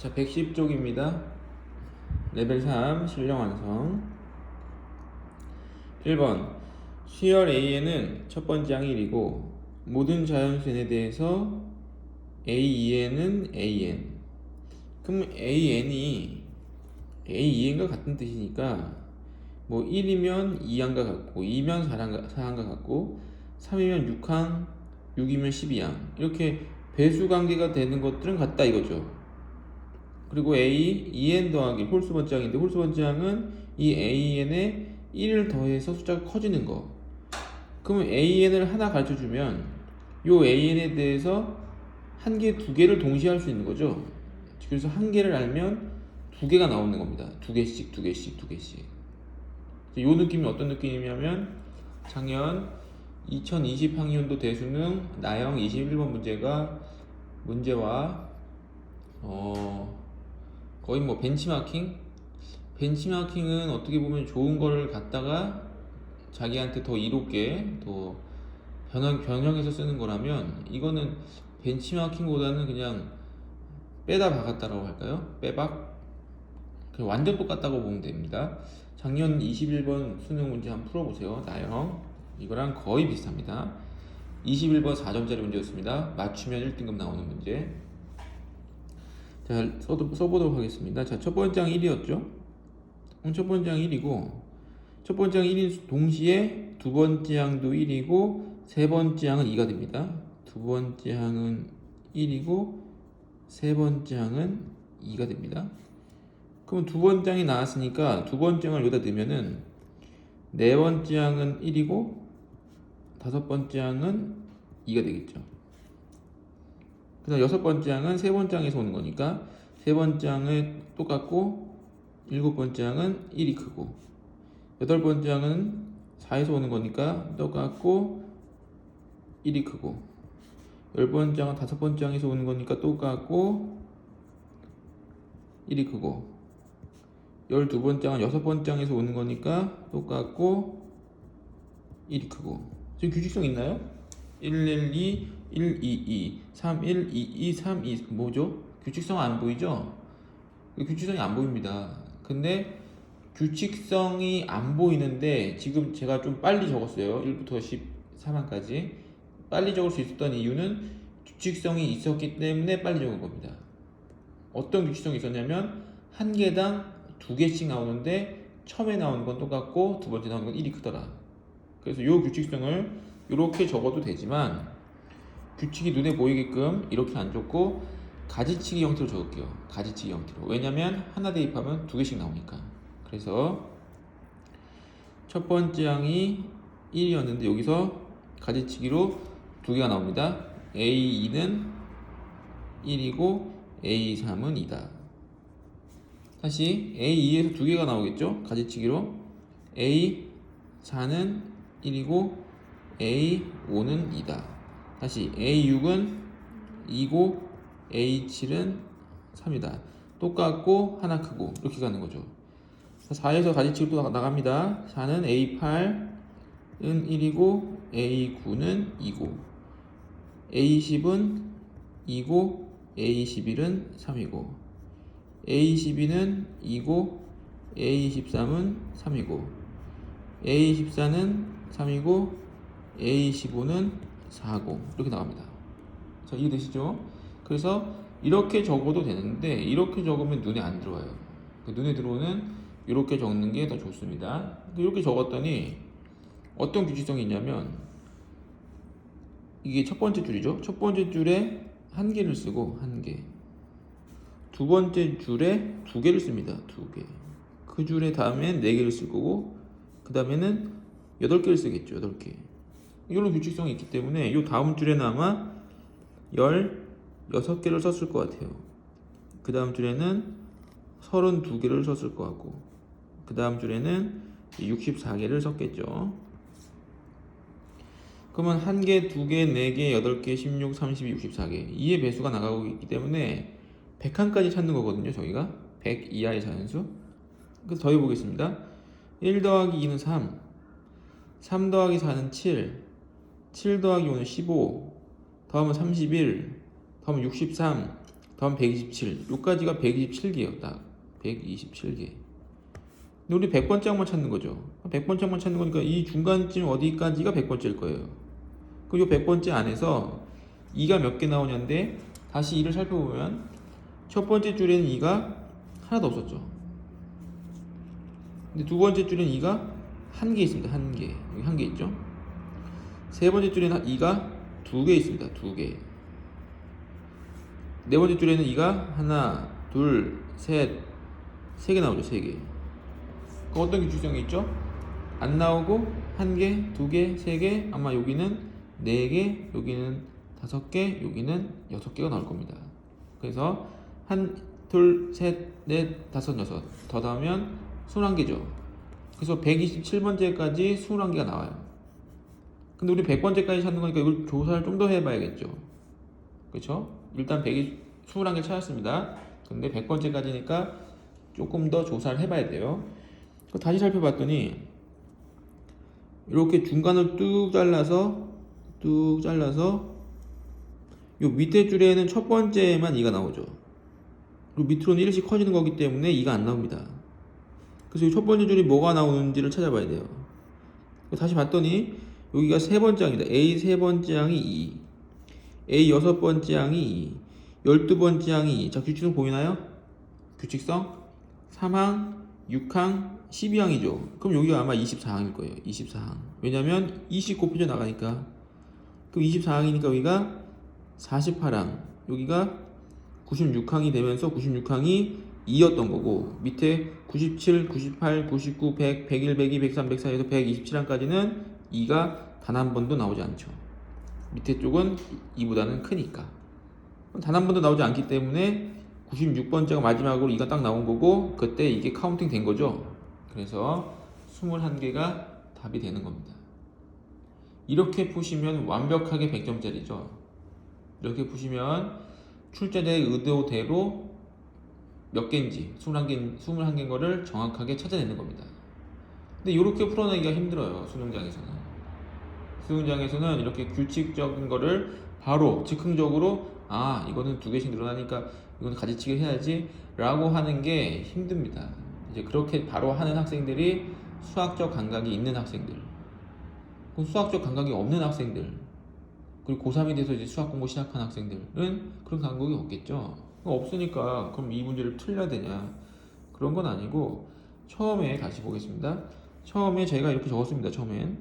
자, 110쪽입니다. 레벨 3 실력 완성. 1번 수열 A에는 첫 번째 항이 1이고 모든 자연수 n에 대해서 A2n은 AN. 그럼 AN이 A2n과 같은 뜻이니까 뭐 1이면 2항과 같고 2면 4항과 같고 3이면 6항, 6이면 12항 이렇게 배수 관계가 되는 것들은 같다 이거죠. 그리고 A, 2n 더하기 홀수 번째항인데 홀수 번째항은 이 AN에 1을 더해서 숫자가 커지는 거. 그러면 AN을 하나 가르쳐주면 요 AN에 대해서 한 개, 두 개를 동시에 할 수 있는 거죠. 그래서 한 개를 알면 두 개가 나오는 겁니다. 두 개씩, 두 개씩, 두 개씩. 이 느낌이 어떤 느낌이냐면 작년 2020 학년도 대수능 나형 21번 문제와 거의 뭐 벤치마킹은 어떻게 보면 좋은 거를 갖다가 자기한테 더 이롭게 더 변형해서 쓰는 거라면 이거는 벤치마킹보다는 그냥 빼다 박았다라고 할까요? 빼박? 완전 똑같다고 보면 됩니다. 작년 21번 수능 문제 한번 풀어보세요. 나형 이거랑 거의 비슷합니다. 21번 4점짜리 문제였습니다. 맞추면 1등급 나오는 문제. 자, 써보도록 하겠습니다. 자, 첫 번째 항 1이었죠? 첫 번째 항 1이고, 첫 번째 항 1인 동시에 두 번째 항도 1이고, 세 번째 항은 2가 됩니다. 두 번째 항은 1이고, 세 번째 항은 2가 됩니다. 그럼 두 번째 항이 나왔으니까 두 번째 항을 여기다 넣으면은 네 번째 항은 1이고, 다섯 번째 항은 2가 되겠죠. 그 다음 여섯 번째 항은 세 번째 항에서 오는 거니까 세 번째 항은 똑같고 일곱 번째 항은 1이 크고 여덟 번째 항은 4에서 오는 거니까 똑같고 1이 크고 열 번째 항은 다섯 번째 항에서 오는 거니까 똑같고 1이 크고 12번째 항은 여섯 번째 항에서 오는 거니까 똑같고 1이 크고 지금 규칙성 있나요? 112, 122, 31, 22, 32 뭐죠? 규칙성 안 보이죠? 규칙성이 안 보입니다. 근데 규칙성이 안 보이는데 지금 제가 좀 빨리 적었어요. 1부터 13항까지 빨리 적을 수 있었던 이유는 규칙성이 있었기 때문에 빨리 적은 겁니다. 어떤 규칙성이 있었냐면 한 개당 두 개씩 나오는데 처음에 나오는 건 똑같고 두 번째 나오는 건 1이 크더라. 그래서 이 규칙성을 이렇게 적어도 되지만 규칙이 눈에 보이게끔 이렇게 안 적고 가지치기 형태로 적을게요. 가지치기 형태로. 왜냐면 하나 대입하면 두 개씩 나오니까. 그래서 첫 번째 항이 1이었는데 여기서 가지치기로 두 개가 나옵니다. A2는 1이고 A3은 2다. 다시 A2에서 두 개가 나오겠죠? 가지치기로 A4는 1이고 A5는 2다. 다시 A6은 2고 A7은 3이다. 똑같고 하나 크고 이렇게 가는 거죠. 4에서 가지치기로 또 나갑니다. 4는 A8은 1이고 A9는 2고 A10은 2고 A11은 3이고 A12는 2고 A13은 3이고 A14는 3이고 A15는 4고 이렇게 나갑니다. 자, 이해되시죠? 그래서 이렇게 적어도 되는데 이렇게 적으면 눈에 안 들어와요. 눈에 들어오는 이렇게 적는 게 더 좋습니다. 이렇게 적었더니 어떤 규칙성이 있냐면 이게 첫 번째 줄이죠. 첫 번째 줄에 한 개를 쓰고 한 개. 두 번째 줄에 두 개를 씁니다. 두 개. 그 줄에 다음엔 네 개를 쓸 거고 그 다음에는 8개를 쓰겠죠. 8개. 이런 규칙성이 있기 때문에 이 다음 줄에는 아마 16개를 썼을 것 같아요. 그 다음 줄에는 32개를 썼을 것 같고 그 다음 줄에는 64개를 썼겠죠. 그러면 1개, 2개, 4개, 8개, 16, 32, 64개 2의 배수가 나가고 있기 때문에 100칸까지 찾는 거거든요. 저희가 100 이하의 자연수. 그래서 더해 보겠습니다. 1 더하기 2는 3 3 더하기 4는 7 더하기 5는 15 더하면 31 더하면 63 다음 127. 요까지가 127개예요. 딱 127개. 근데 우리 100번째 항만 찾는 거죠. 100번째 항만 찾는 거니까 이 중간쯤 어디까지가 100번째일 거예요. 그럼 이 100번째 안에서 2가 몇 개 나오냐인데 다시 2를 살펴보면 첫 번째 줄에는 2가 하나도 없었죠. 근데 두 번째 줄에는 2가 한 개 있습니다. 한 개. 여기 한 개 있죠. 세 번째 줄에는 2가 두 개 있습니다. 두 개. 네 번째 줄에는 2가 하나, 둘, 셋, 세 개 나오죠. 세 개. 그럼 어떤 게 주성이 있죠? 안 나오고 한 개, 두 개, 세 개, 아마 여기는 네 개, 여기는 다섯 개, 여기는 여섯 개가 나올 겁니다. 그래서 한, 둘, 셋, 넷, 다섯, 여섯 더 나오면 21개죠. 그래서 127번째까지 21개가 나와요. 근데 우리 100번째까지 찾는 거니까 이걸 조사를 좀 더 해봐야겠죠. 그렇죠? 일단 121개 찾았습니다. 근데 100번째까지니까 조금 더 조사를 해봐야 돼요. 다시 살펴봤더니 이렇게 중간을 뚝 잘라서 요 밑에 줄에는 첫 번째만 2가 나오죠. 그리고 밑으로는 1씩 커지는 거기 때문에 2가 안 나옵니다. 그래서 이 첫 번째 줄이 뭐가 나오는지를 찾아봐야 돼요. 다시 봤더니 여기가 세 번째 항입니다. A 세 번째 항이 2, A 여섯 번째 항이 2, 12번째 항이 2. 자, 규칙성 보이나요? 규칙성 3항, 6항, 12항이죠. 그럼 여기가 아마 24항일 거예요. 24항. 왜냐면 20 곱해져 나가니까. 그럼 24항이니까 여기가 48항, 여기가 96항이 되면서 96항이 2였던 거고, 밑에 97, 98, 99, 100, 101, 102, 103, 104에서 127항까지는 2가 단 한 번도 나오지 않죠. 밑에 쪽은 2보다는 크니까. 단 한 번도 나오지 않기 때문에 96번째가 마지막으로 2가 딱 나온 거고, 그때 이게 카운팅 된 거죠. 그래서 21개가 답이 되는 겁니다. 이렇게 푸시면 완벽하게 100점짜리죠. 이렇게 푸시면 출제자의 의도대로 몇 개인지 21개인 거를 정확하게 찾아내는 겁니다. 근데 이렇게 풀어내기가 힘들어요. 수능장에서는 이렇게 규칙적인 거를 바로 즉흥적으로 이거는 두 개씩 늘어나니까 이거는 가지치기 해야지 라고 하는 게 힘듭니다. 이제 그렇게 바로 하는 학생들이 수학적 감각이 있는 학생들, 수학적 감각이 없는 학생들, 그리고 고3이 돼서 이제 수학 공부 시작한 학생들은 그런 감각이 없겠죠. 없으니까 그럼 이 문제를 틀려야 되냐? 그런 건 아니고, 처음에 다시 보겠습니다. 처음에 제가 이렇게 적었습니다. 처음엔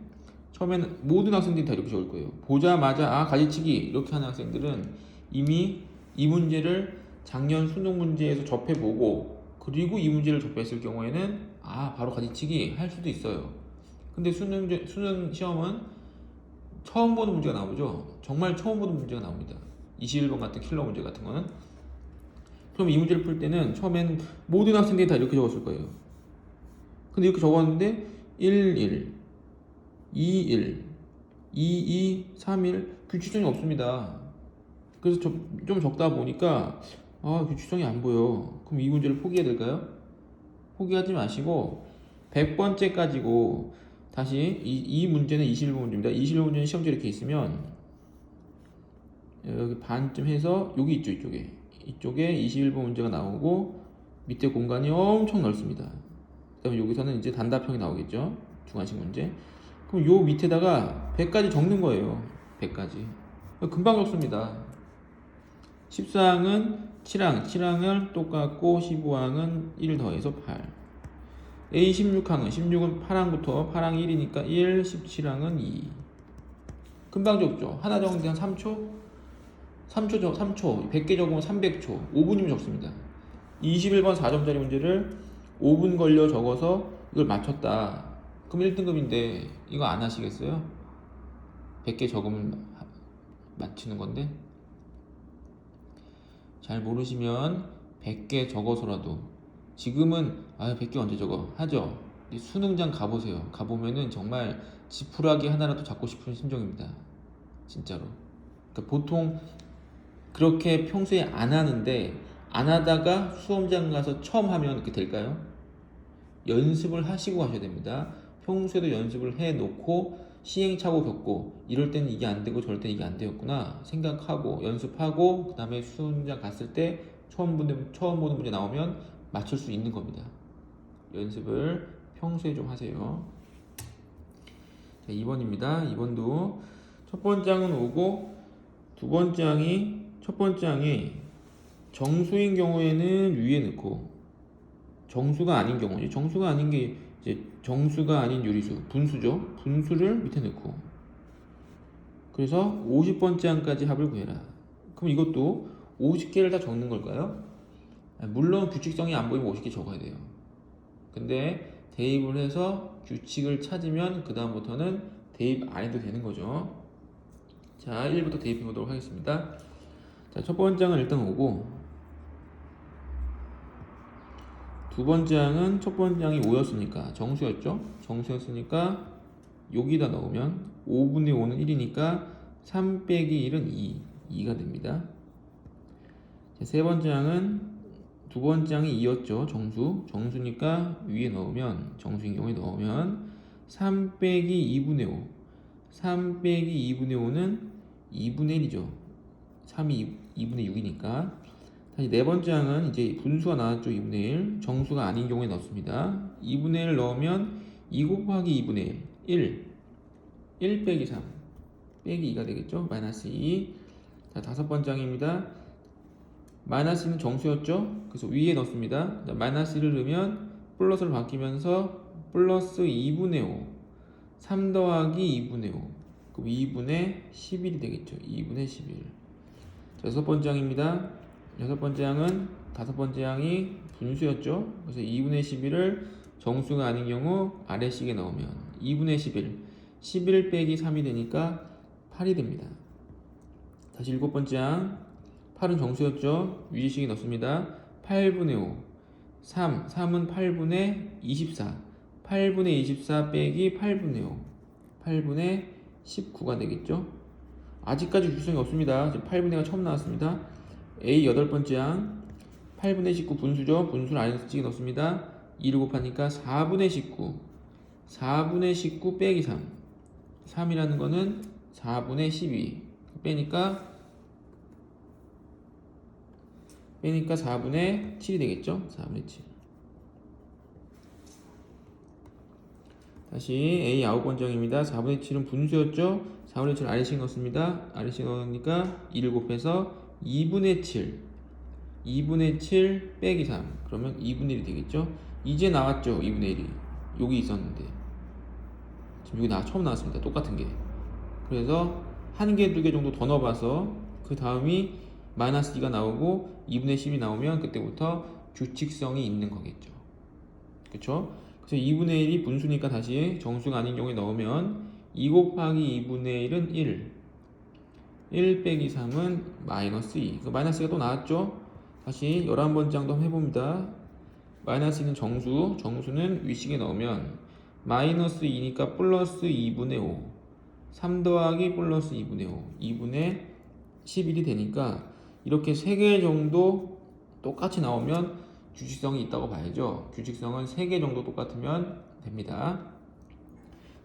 모든 학생들이 다 이렇게 적을 거예요. 보자마자 가지치기 이렇게 하는 학생들은 이미 이 문제를 작년 수능 문제에서 접해보고, 그리고 이 문제를 접했을 경우에는 바로 가지치기 할 수도 있어요. 근데 수능 시험은 처음 보는 문제가 나오죠. 정말 처음 보는 문제가 나옵니다. 21번 같은 킬러 문제 같은 거는. 그럼 이 문제를 풀 때는 처음엔 모든 학생들이 다 이렇게 적었을 거예요. 근데 이렇게 적었는데 1, 1, 2, 1, 2, 2, 3, 1 규칙성이 없습니다. 그래서 좀 적다 보니까 규칙성이 안 보여. 그럼 이 문제를 포기해야 될까요? 포기하지 마시고 100번째까지고 다시 이 문제는 21번 문제입니다. 21번 문제는 시험지 이렇게 있으면 여기 반쯤 해서 여기 있죠. 이쪽에 21번 문제가 나오고 밑에 공간이 엄청 넓습니다. 그 다음에 여기서는 이제 단답형이 나오겠죠. 주관식 문제. 그럼 요 밑에다가 100까지 적는 거예요. 100까지. 금방 적습니다. 14항은 7항을 똑같고 15항은 1 더해서 8. A 16항은 8항부터 8항 1이니까 1, 17항은 2. 금방 적죠. 하나 적는데 한 3초? 100개 적으면 300초. 5분이면 적습니다. 21번 4점짜리 문제를 5분 걸려 적어서 이걸 맞췄다. 그럼 1등급인데 이거 안 하시겠어요? 100개 적으면 맞히는 건데. 잘 모르시면 100개 적어서라도, 지금은 100개 언제 적어? 하죠. 수능장 가보세요. 가보면은 정말 지푸라기 하나라도 잡고 싶은 심정입니다. 진짜로. 그러니까 보통 그렇게 평소에 안 하는데, 안 하다가 수험장 가서 처음 하면 그렇게 될까요? 연습을 하시고 하셔야 됩니다. 평소에도 연습을 해 놓고 시행착오 겪고 이럴 때는 이게 안 되고 저럴 때는 이게 안 되었구나 생각하고 연습하고 그 다음에 수험장 갔을 때 처음 보는 문제 나오면 맞출 수 있는 겁니다. 연습을 평소에 좀 하세요. 자, 2번입니다. 2번도 첫 번째 항은 오고 두 번째 항이 첫 번째 항이 정수인 경우에는 위에 넣고 정수가 아닌 경우 정수가 아닌 게 이제 정수가 아닌 유리수 분수죠. 분수를 밑에 넣고 그래서 50번째 항까지 합을 구해라. 그럼 이것도 50개를 다 적는 걸까요? 물론 규칙성이 안 보이면 50개 적어야 돼요. 근데 대입을 해서 규칙을 찾으면 그 다음부터는 대입 안 해도 되는 거죠. 자, 1부터 대입해 보도록 하겠습니다. 자, 첫 번째 항은 일단 오고 두 번째 항은 첫 번째 항이 5였으니까 정수였죠? 정수였으니까 여기다 넣으면 5분의 5는 1이니까 3 빼기 1은 2가 됩니다. 자, 세 번째 항은 두 번째 항이 2였죠? 정수니까 위에 넣으면 정수인 경우에 넣으면 3 빼기 2분의 5 3 빼기 2분의 5는 2분의 1이죠. 3이 2분의 6이니까 다시 네 번째 항은 이제 분수가 나왔죠. 2분의 1 정수가 아닌 경우에 넣습니다. 2분의 1 넣으면 2 곱하기 2분의 1 1 빼기 3 빼기 2가 되겠죠. 마이너스 2. 자, 다섯 번째 항입니다. 마이너스는 정수였죠. 그래서 위에 넣습니다. 자, 마이너스 1을 넣으면 플러스로 바뀌면서 플러스 2분의 5 3 더하기 2분의 5 그럼 2분의 11이 되겠죠. 2분의 11. 자, 여섯 번째 항입니다. 여섯 번째 항은 다섯 번째 항이 분수였죠. 그래서 2분의 11을 정수가 아닌 경우 아래식에 넣으면 2분의 11 11 빼기 3이 되니까 8이 됩니다. 다시 일곱 번째 항 8은 정수였죠. 위식에 넣습니다. 8분의 5 3은 8분의 24 8분의 24 빼기 8분의 5 8분의 19가 되겠죠. 아직까지 규칙성이 없습니다. 지금 8분의가 처음 나왔습니다. A 여덟 번째 항 8분의 19 분수죠. 분수를 아래쪽에 넣습니다. 2를 곱하니까 4분의 19 4분의 19 빼기 3 3이라는 거는 4분의 12 빼니까 4분의 7이 되겠죠. 4분의 7. 다시 A 아홉 번째 항입니다. 4분의 7은 분수였죠. 4분의 7 아래식 넣습니다. 아래식 넣으니까 2를 곱해서 2분의 7 2분의 7 빼기 3 그러면 2분의 1이 되겠죠. 이제 나왔죠. 2분의 1이 여기 있었는데 지금 여기 처음 나왔습니다. 똑같은 게. 그래서 한 개, 두 개 정도 더 넣어봐서 그 다음이 마이너스 2가 나오고 2분의 10이 나오면 그때부터 규칙성이 있는 거겠죠. 그쵸? 그래서 2분의 1이 분수니까 다시 정수가 아닌 경우에 넣으면 2 곱하기 2분의 1은 1 빼기 3은 마이너스 2 그 마이너스가 또 나왔죠. 다시 11번째 항도 한번 해봅니다. 마이너스 2는 정수는 위식에 넣으면 마이너스 2니까 플러스 2분의 5 3 더하기 플러스 2분의 5 2분의 11이 되니까 이렇게 3개 정도 똑같이 나오면 규칙성이 있다고 봐야죠. 규칙성은 3개 정도 똑같으면 됩니다.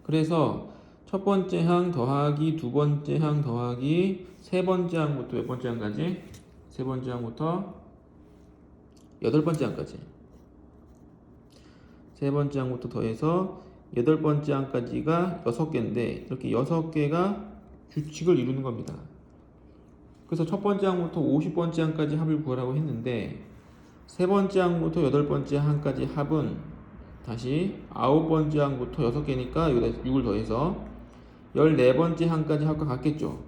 그래서 첫 번째 항 더하기 두 번째 항 더하기 세 번째 항부터 몇 번째 항까지? 세 번째 항부터 여덟 번째 항까지. 세 번째 항부터 더해서 여덟 번째 항까지가 6개인데 이렇게 6개가 규칙을 이루는 겁니다. 그래서 첫 번째 항부터 50번째 항까지 합을 구하라고 했는데 세 번째 항부터 여덟 번째 항까지 합은 다시 9번째 항부터 6개니까 여기다 6을 더해서 14번째 항까지 합과 같겠죠.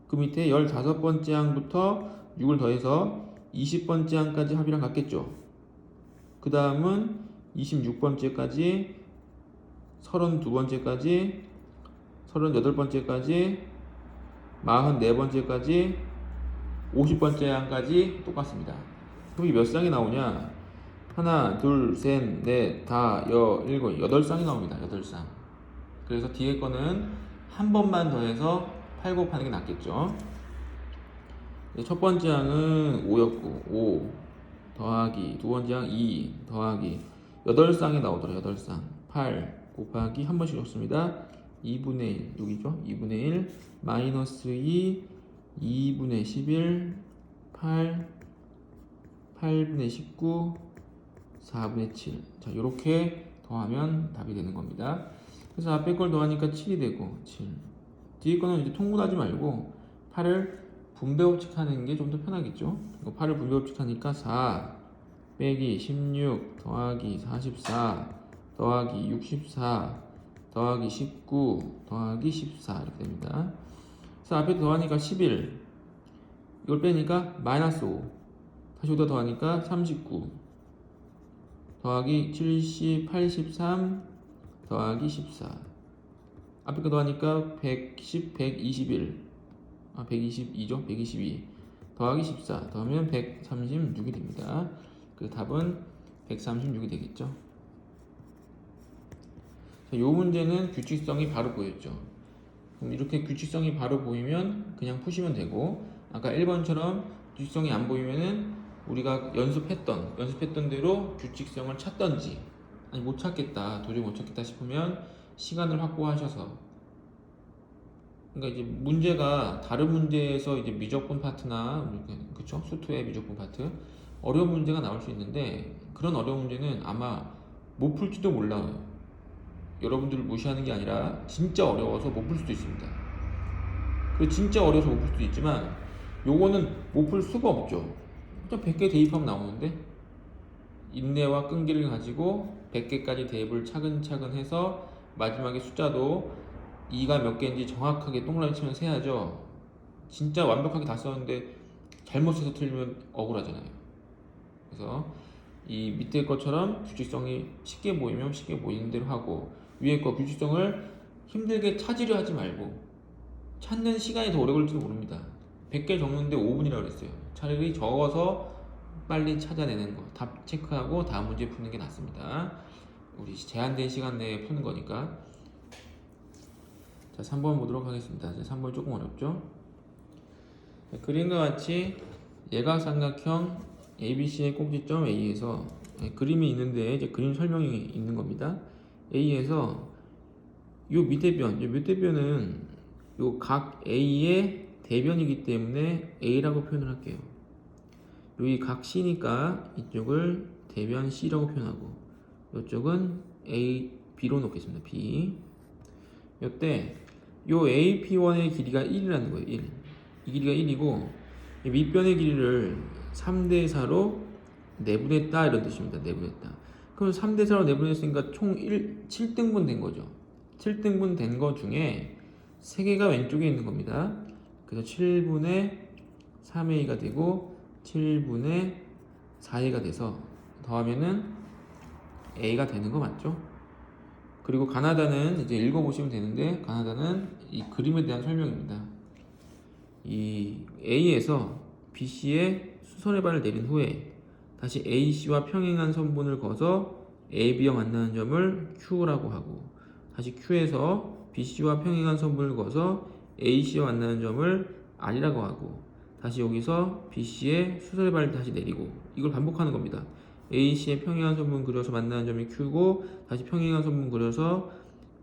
그 밑에 15번째 항부터 6을 더해서 20번째 항까지 합이랑 같겠죠. 그 다음은 26번째까지 32번째까지 38번째까지 44번째까지 50번째 항까지 똑같습니다. 그럼 이게 몇 쌍이 나오냐? 하나, 둘, 셋, 넷, 다, 일곱, 8쌍이 나옵니다. 8쌍. 그래서 뒤에 거는 한 번만 더해서 8 곱하는 게 낫겠죠. 첫 번째 항은 5였고 5 더하기 두 번째 항 2 더하기 8쌍이 나오더라. 8쌍 8 곱하기 한 번씩 적습니다. 2분의 1 여기죠. 2분의 1 마이너스 2 2분의 11 8 8분의 19 4분의 7. 자, 이렇게 더하면 답이 되는 겁니다. 그래서 앞에 걸 더하니까 7이 되고 7. 뒤에 거는 이제 통분하지 말고 8을 분배법칙 하는 게 좀 더 편하겠죠. 8을 분배법칙 하니까 4 빼기 16 더하기 44 더하기 64 더하기 19 더하기 14 이렇게 됩니다. 그래서 앞에 더하니까 11 이걸 빼니까 마이너스 5 다시 여기다 더하니까 39 더하기 70 83 더하기 14 앞에 거 더하니까 110 121 122죠. 122 더하기 14 더하면 136이 됩니다. 그 답은 136이 되겠죠. 자, 요 문제는 규칙성이 바로 보였죠. 그럼 이렇게 규칙성이 바로 보이면 그냥 푸시면 되고, 아까 1번처럼 규칙성이 안 보이면은 우리가 연습했던 대로 규칙성을 찾던지, 아니 못 찾겠다, 도저히 못 찾겠다 싶으면 시간을 확보하셔서, 그러니까 이제 문제가 다른 문제에서 이제 미적분 파트나 그쵸? 수투의 미적분 파트 어려운 문제가 나올 수 있는데, 그런 어려운 문제는 아마 못 풀지도 몰라요. 여러분들을 무시하는 게 아니라 진짜 어려워서 못 풀 수도 있습니다. 그리고 진짜 어려워서 못 풀 수도 있지만 요거는 못 풀 수가 없죠. 그냥 100개 대입하면 나오는데, 인내와 끈기를 가지고 100개까지 대입을 차근차근 해서 마지막에 숫자도 2가 몇 개인지 정확하게 동그라미 치면 세야죠. 진짜 완벽하게 다 썼는데 잘못 써서 틀리면 억울하잖아요. 그래서 이 밑에 것처럼 규칙성이 쉽게 보이면 쉽게 보이는 대로 하고, 위에 거 규칙성을 힘들게 찾으려 하지 말고, 찾는 시간이 더 오래 걸릴지도 모릅니다. 100개 적는데 5분이라고 그랬어요. 차라리 적어서 빨리 찾아내는 거, 답 체크하고 다음 문제 푸는 게 낫습니다. 우리 제한된 시간 내에 푸는 거니까. 자, 3번 보도록 하겠습니다. 3번 조금 어렵죠? 자, 그림과 같이 예각삼각형 ABC의 꼭지점 A에서 그림이 있는데 이제 그림 설명이 있는 겁니다. A에서 요 밑에변은 요 각 A의 대변이기 때문에 A라고 표현을 할게요. 여기 각 C니까 이쪽을 대변 C라고 표현하고, 이쪽은 A, B로 놓겠습니다. B. 이때 요 AP1의 길이가 1이라는 거예요. 1. 이 길이가 1이고 이 밑변의 길이를 3대4로 내분했다 이런 뜻입니다. 내분했다. 그럼 3대4로 내분했으니까 총 7등분 된 거죠. 7등분 된 거 중에 3개가 왼쪽에 있는 겁니다. 그래서 7분의 3A가 되고 7분의 4A가 돼서 더하면은 A가 되는 거 맞죠? 그리고 가나다는 이제 읽어보시면 되는데, 가나다는 이 그림에 대한 설명입니다. 이 A에서 BC의 수선의 발을 내린 후에 다시 AC와 평행한 선분을 그어서 AB와 만나는 점을 Q라고 하고, 다시 Q에서 BC와 평행한 선분을 그어서 AC와 만나는 점을 R이라고 하고, 다시 여기서 BC의 수선의 발을 다시 내리고, 이걸 반복하는 겁니다. AC의 평행한 선분 그려서 만나는 점이 Q고, 다시 평행한 선분 그려서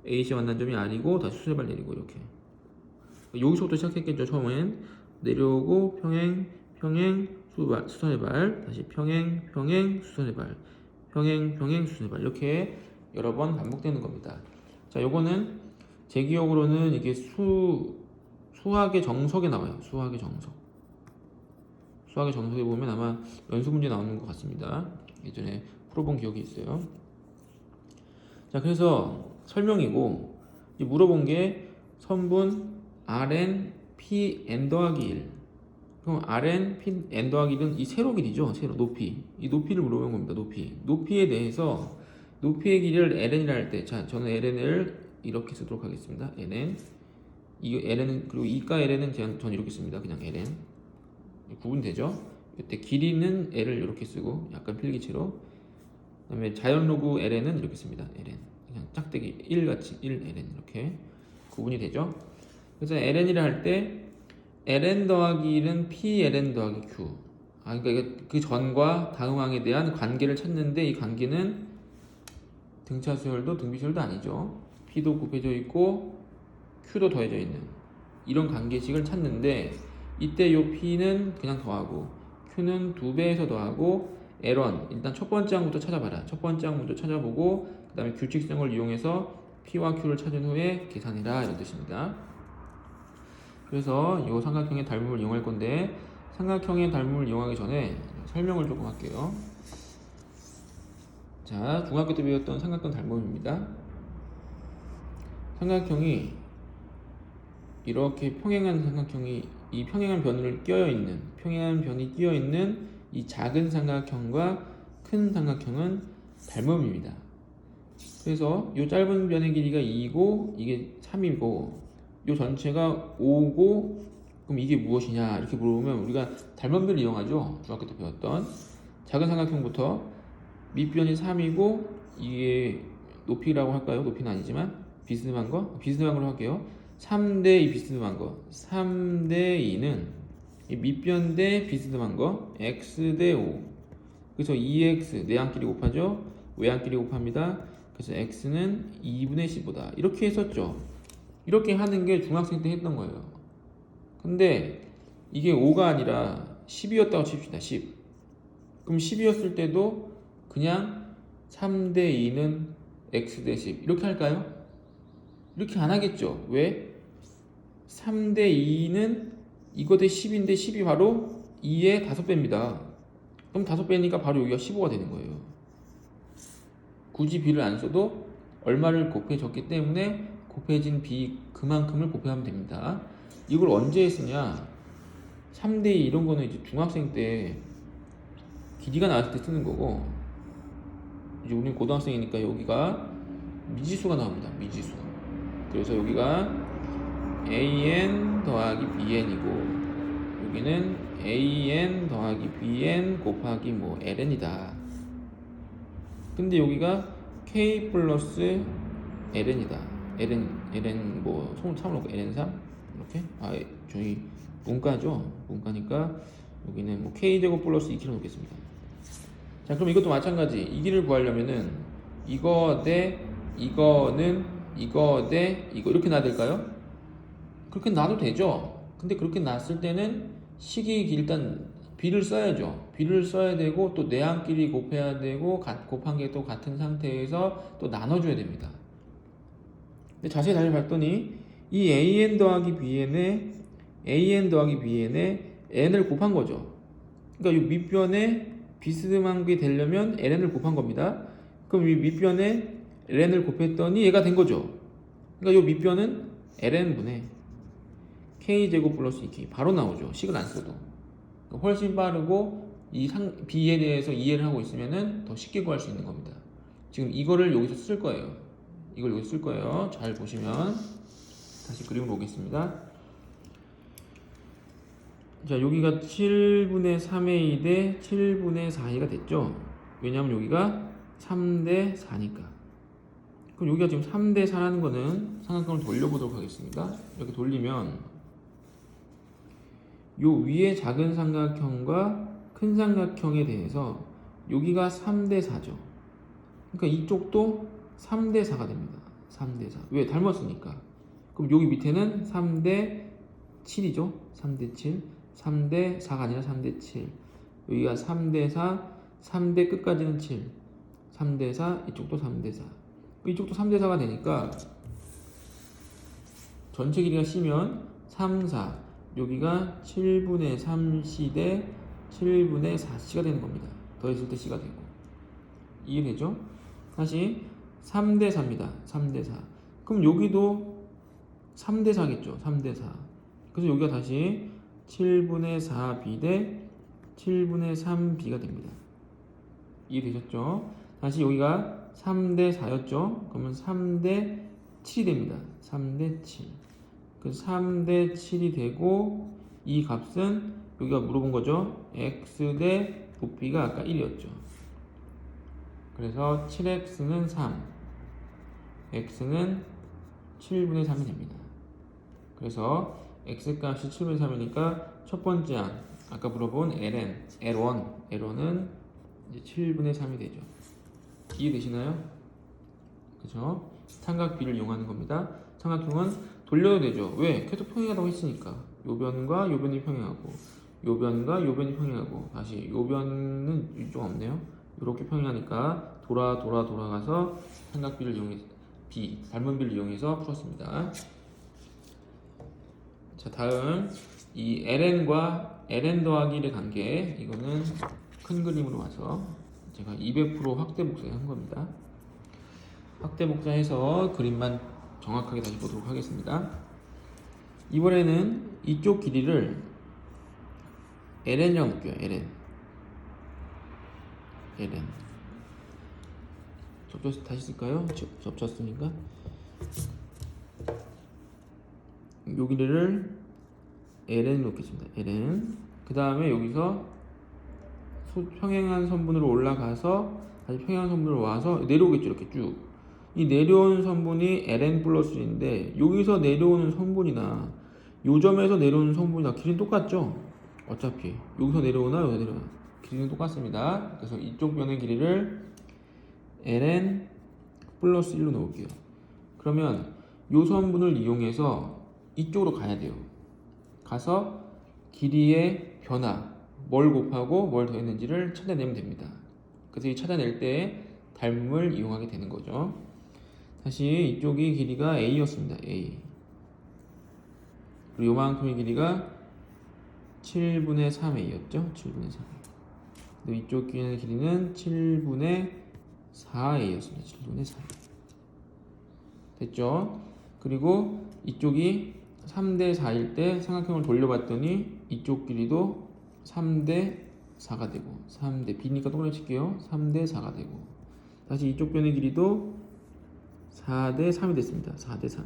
AC와 만나는 점이 R이고, 다시 수선의 발 내리고, 이렇게. 여기서부터 시작했겠죠. 처음엔 내려오고 평행 수선의 발, 다시 평행 수선의 발, 평행 수선의 발, 이렇게 여러 번 반복되는 겁니다. 자, 요거는 제 기억으로는 이게 수학의 정석에 나와요. 수학의 정석에 보면 아마 연수 문제 나오는 것 같습니다. 예전에 풀어본 기억이 있어요. 자, 그래서 설명이고, 물어본 게 선분 Rn Pn 더하기 1. 그럼 Rn Pn 더하기 1은 이 세로 길이죠. 세로 높이. 이 높이를 물어본 겁니다. 높이에 대해서 높이의 길이를 ln이라 할 때, 자, 저는 ln을 이렇게 쓰도록 하겠습니다. ln. 이 ln은, 그리고 이가 ln은 저는 이렇게 씁니다. 그냥 ln. 구분되죠? 이때 길이는 l을 이렇게 쓰고 약간 필기체로, 그 다음에 자연 로그 ln은 이렇게 씁니다. ln. 그냥 짝대기 1같이 1ln 이렇게 구분이 되죠? 그래서 ln이라 할 때 ln 더하기 1은 pln 더하기 q. 그러니까 그 전과 다음항에 대한 관계를 찾는데, 이 관계는 등차 수열도 등비 수열도 아니죠. p도 곱해져 있고 Q도 더해져 있는 이런 관계식을 찾는데, 이때 요 P는 그냥 더하고 Q는 2배에서 더하고 L1 일단 첫 번째 항부터 찾아봐라. 첫 번째 항부터 찾아보고 그 다음에 규칙성을 이용해서 P와 Q를 찾은 후에 계산해라, 이런 뜻입니다. 그래서 이 삼각형의 닮음을 이용할 건데, 삼각형의 닮음을 이용하기 전에 설명을 조금 할게요. 자, 중학교 때 배웠던 삼각형 닮음입니다. 삼각형이 이렇게 평행한 삼각형이 이 평행한 변이 끼어 있는 이 작은 삼각형과 큰 삼각형은 닮음입니다. 그래서 이 짧은 변의 길이가 2고 이게 3이고 이 전체가 5고, 그럼 이게 무엇이냐 이렇게 물어보면 우리가 닮음비를 이용하죠. 중학교 때 배웠던 작은 삼각형부터 밑변이 3이고 이게 높이라고 할까요? 높이는 아니지만 비스듬한 걸로 할게요. 3대 2 비스듬한 거, 3대 2는 이 밑변 대 비스듬한 거 x 대 5. 그래서 2x 내항끼리 곱하죠, 외항끼리 곱합니다. 그래서 x는 2분의 15다 이렇게 했었죠. 이렇게 하는 게 중학생 때 했던 거예요. 근데 이게 5가 아니라 10이었다고 칩시다. 10. 그럼 10이었을 때도 그냥 3대 2는 x 대 10 이렇게 할까요? 이렇게 안 하겠죠. 왜? 3대 2는 이거 대 10인데 10이 바로 2의 5배입니다. 그럼 5배니까 바로 여기가 15가 되는 거예요. 굳이 b를 안 써도 얼마를 곱해줬기 때문에 곱해진 b 그만큼을 곱해하면 됩니다. 이걸 언제 했으냐? 3대 2 이런 거는 이제 중학생 때 길이가 나왔을 때 쓰는 거고, 이제 우리는 고등학생이니까 여기가 미지수가 나옵니다. 미지수. 그래서 여기가 an 더하기 bn이고 여기는 an 더하기 bn 곱하기 뭐 ln이다. 근데 여기가 k 플러스 ln이다. ln 뭐 참으로 ln3 이렇게. 저희 문과죠. 문과니까 여기는 뭐 k제곱 플러스 2k로 놓겠습니다. 자, 그럼 이것도 마찬가지. 이 길을 구하려면은 이거 대 이거는 이거 대 이거 이렇게 놔야 될까요? 그렇게 놔도 되죠. 근데 그렇게 놨을 때는 식이 일단 b를 써야죠. b를 써야 되고 또 내항끼리 곱해야 되고 곱한 게 또 같은 상태에서 또 나눠줘야 됩니다. 근데 자세히 다시 봤더니 이 an 더하기 bn에 n을 곱한 거죠. 그러니까 이 밑변에 비스듬한 게 되려면 ln을 곱한 겁니다. 그럼 이 밑변에 ln을 곱했더니 얘가 된 거죠. 그러니까 이 밑변은 ln분의 k제곱 플러스 2k 바로 나오죠. 식을 안 써도. 훨씬 빠르고 이 b에 대해서 이해를 하고 있으면은 더 쉽게 구할 수 있는 겁니다. 지금 이거를 여기서 쓸 거예요. 이걸 여기서 쓸 거예요. 잘 보시면 다시 그림을 보겠습니다. 자, 여기가 7분의 3a 대 7분의 4a가 됐죠. 왜냐하면 여기가 3대 4니까. 그럼 여기가 지금 3대 4라는 거는 삼각형을 돌려보도록 하겠습니다. 이렇게 돌리면 요 위에 작은 삼각형과 큰 삼각형에 대해서 여기가 3대 4죠. 그러니까 이쪽도 3대 4가 됩니다. 3대 4. 왜? 닮았으니까. 그럼 여기 밑에는 3대 7이죠. 3대 7. 3대 4가 아니라 3대 7. 여기가 3대 4. 3대 끝까지는 7. 3대 4. 이쪽도 3대 4. 이쪽도 3대 4가 되니까 전체 길이가 C면 3, 4. 여기가 7분의 3C 대 7분의 4C가 되는 겁니다. 더했을 때 C가 되고. 이해되죠? 다시 3대 4입니다. 3대 4. 그럼 여기도 3대 4겠죠. 3대 4. 그래서 여기가 다시 7분의 4B 대 7분의 3B가 됩니다. 이해되셨죠? 다시 여기가 3대 4였죠. 그러면 3대 7이 됩니다. 3대 7. 그 3대 7이 되고 이 값은 여기가 물어본 거죠. x 대 부피가 아까 1이었죠. 그래서 7x는 3, x는 7분의 3이 됩니다. 그래서 x 값이 7분의 3이니까 첫 번째 항, 아까 물어본 L1은 이제 7분의 3이 되죠. 이해되시나요? 그죠? 삼각 B를 이용하는 겁니다. 삼각형은 돌려도 되죠. 왜? 계속 평행하다고 했으니까. 요 변과 요 변이 평행하고 요 변과 요 변이 평행하고 다시 요 변은 이쪽 없네요. 이렇게 평행하니까 돌아가서 삼각비를 이용해서 닮은비를 이용해서 풀었습니다. 자, 다음 이 ln과 ln 더하기 1의 관계, 이거는 큰 그림으로 와서 제가 200% 확대 복사한 겁니다. 확대 복사해서 그림만 정확하게 다시 보도록 하겠습니다. 이번에는 이쪽 길이를 ln이라고 볼게요. ln 다시 쓸까요? 접쳤으니까 요 길이를 ln 놓겠습니다. ln. 그 다음에 여기서 평행한 선분으로 올라가서 다시 평행한 선분으로 와서 내려오겠죠. 이렇게 쭉. 이 내려오는 선분이 ln 플러스 1인데 여기서 내려오는 선분이나 요 점에서 내려오는 선분이나 길이는 똑같죠. 어차피 여기서 내려오나 여기서 내려오나 길이는 똑같습니다. 그래서 이쪽 변의 길이를 ln 플러스 1로 넣을게요. 그러면 요 선분을 이용해서 이쪽으로 가야 돼요. 가서 길이의 변화, 뭘 곱하고 뭘 더했는지를 찾아내면 됩니다. 그래서 이 찾아낼 때 닮음을 이용하게 되는 거죠. 다시 이쪽이 길이가 a였습니다. a. 그리고 요만큼의 길이가 7분의 3a였죠. 7분의 3a. 그리고 이쪽 길이는 7분의 4a였습니다. 7분의 4a. 됐죠? 그리고 이쪽이 3대 4일 때 삼각형을 돌려봤더니 이쪽 길이도 3대 4가 되고 3대 b니까 동그라미 칠게요. 3대 4가 되고 다시 이쪽 변의 길이도 4대 3이 됐습니다. 4대 3.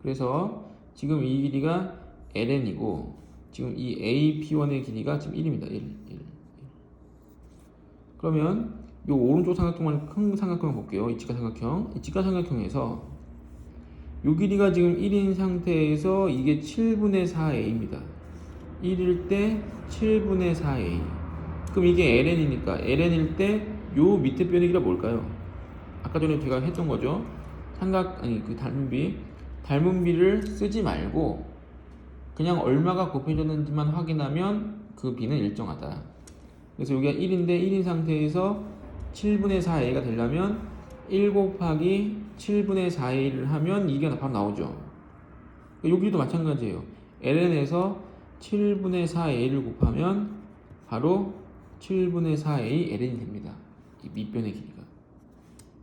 그래서 지금 이 길이가 ln이고 지금 이 AP1의 길이가 지금 1입니다. 1. 그러면 이 오른쪽 삼각형만 큰 삼각형을 볼게요. 이 직각삼각형. 이 직각삼각형에서 이 길이가 지금 1인 상태에서 이게 7분의 4a입니다. 1일 때 7분의 4a. 그럼 이게 ln이니까 ln일 때 요 밑에 변의 길이가 뭘까요? 아까 전에 제가 했던 거죠. 그 닮은비를 쓰지 말고 그냥 얼마가 곱해졌는지만 확인하면 그 b는 일정하다. 그래서 여기가 1인데 1인 상태에서 7분의 4a가 되려면 1 곱하기 7분의 4a를 하면 이게 바로 나오죠. 여기도 마찬가지예요. ln에서 7분의 4a를 곱하면 바로 7분의 4a ln이 됩니다. 이 밑변의 길이가.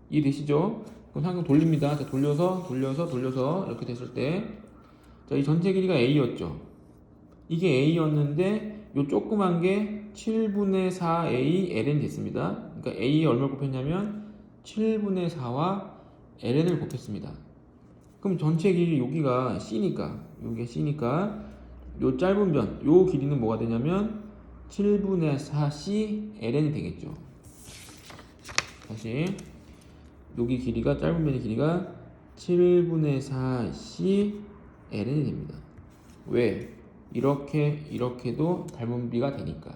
이해되시죠? 그럼 삼각형 돌립니다. 자, 돌려서 이렇게 됐을 때, 자, 이 전체 길이가 a였죠. 이게 a였는데 요 조그만 게 7분의 4a ln이 됐습니다. 그러니까 a에 얼마를 곱했냐면 7분의 4와 ln을 곱했습니다. 그럼 전체 길이 여기가 c니까 요 짧은 변, 요 길이는 뭐가 되냐면 7분의 4c ln이 되겠죠. 다시 여기 길이가 짧은 변의 길이가 7분의 4c ln이 됩니다. 왜? 이렇게도 닮은비가 되니까.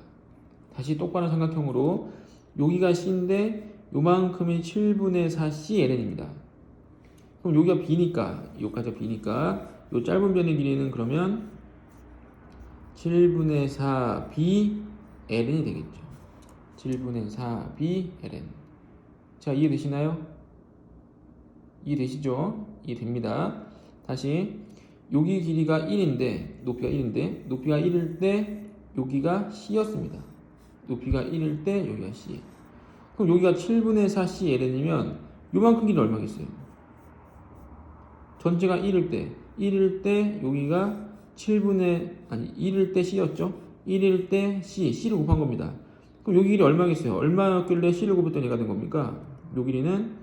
다시 똑바른 삼각형으로 여기가 c인데 요만큼이 7분의 4c ln입니다. 그럼 여기가 b니까 여기까지가 b니까 요 짧은 변의 길이는 그러면 7분의 4b ln이 되겠죠. 7분의 4b ln. 자, 이해되시나요? 이해되시죠? 이해됩니다. 다시 여기 길이가 1인데 높이가 1일 때 여기가 c였습니다. 높이가 1일 때 여기가 c. 그럼 여기가 7분의 4c ln이면 요만큼 길이 얼마겠어요? 전체가 1일 때 여기가 1일 때 c였죠? 1일 때 c를 곱한 겁니다. 그럼 여기 길이 얼마겠어요? 얼마였길래 c를 곱했더니 얘가 된 겁니까? 요 길이는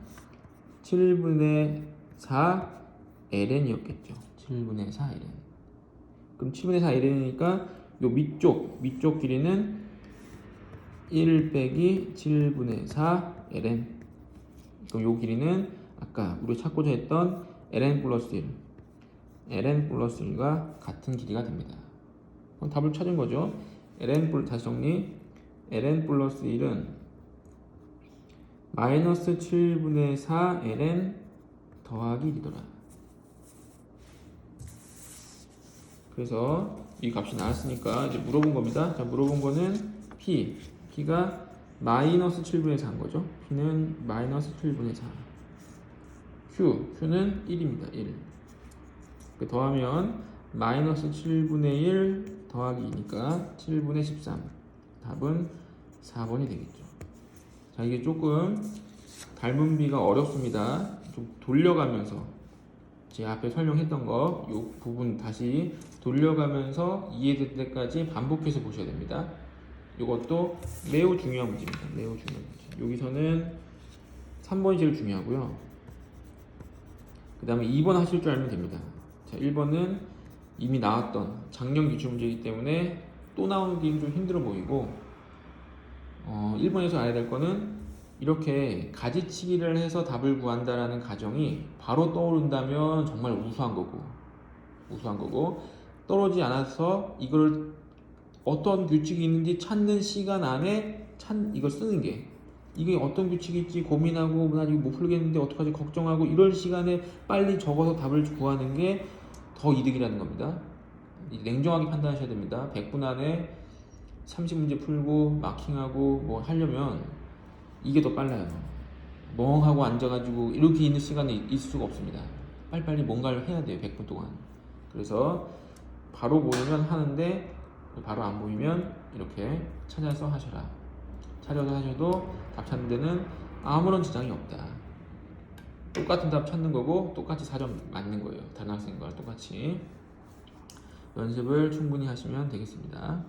7분의 4 ln이었겠죠. 7분의 4 ln. 그럼 7분의 4 ln이니까 요 밑쪽 길이는 1 빼기 7분의 4 ln. 그럼 요 길이는 아까 우리 찾고자 했던 ln 플러스 1과 같은 길이가 됩니다. 그럼 답을 찾은 거죠. 다시 정리. ln 플러스 1은 마이너스 7분의 4 ln 더하기 1이더라. 그래서 이 값이 나왔으니까 이제 물어본 겁니다. 자, 물어본 거는 P가 마이너스 7분의 4인 거죠. P는 마이너스 7분의 4. Q는 1입니다. 1. 더하면 마이너스 7분의 1 더하기 2니까 7분의 13. 답은 4번이 되겠죠. 자, 이게 조금 닮은 비가 어렵습니다. 좀 돌려가면서 제가 앞에 설명했던 거 이 부분 다시 돌려가면서 이해될 때까지 반복해서 보셔야 됩니다. 이것도 매우 중요한 문제입니다. 매우 중요한 문제. 여기서는 3번이 제일 중요하고요. 그 다음에 2번 하실 줄 알면 됩니다. 자, 1번은 이미 나왔던 작년 기출 문제이기 때문에 또 나오기 좀 힘들어 보이고 1번에서 알아야 될 거는 이렇게 가지치기를 해서 답을 구한다라는 가정이 바로 떠오른다면 정말 우수한 거고 떠오르지 않아서 이걸 어떤 규칙이 있는지 찾는 시간 안에 이걸 쓰는 게 이게 어떤 규칙이 있지 고민하고 난 이거 못 풀겠는데 어떡하지 걱정하고 이럴 시간에 빨리 적어서 답을 구하는 게 더 이득이라는 겁니다. 냉정하게 판단하셔야 됩니다. 100분 안에 30문제 풀고 마킹하고 뭐 하려면 이게 더 빨라요. 멍하고 앉아가지고 이렇게 있는 시간이 있을 수가 없습니다. 빨리빨리 뭔가를 해야 돼요. 100분 동안. 그래서 바로 보이면 하는데 바로 안 보이면 이렇게 찾아서 하셔라. 찾아서 하셔도 답 찾는 데는 아무런 지장이 없다. 똑같은 답 찾는 거고 똑같이 4점 맞는 거예요. 다른 학생과 똑같이 연습을 충분히 하시면 되겠습니다.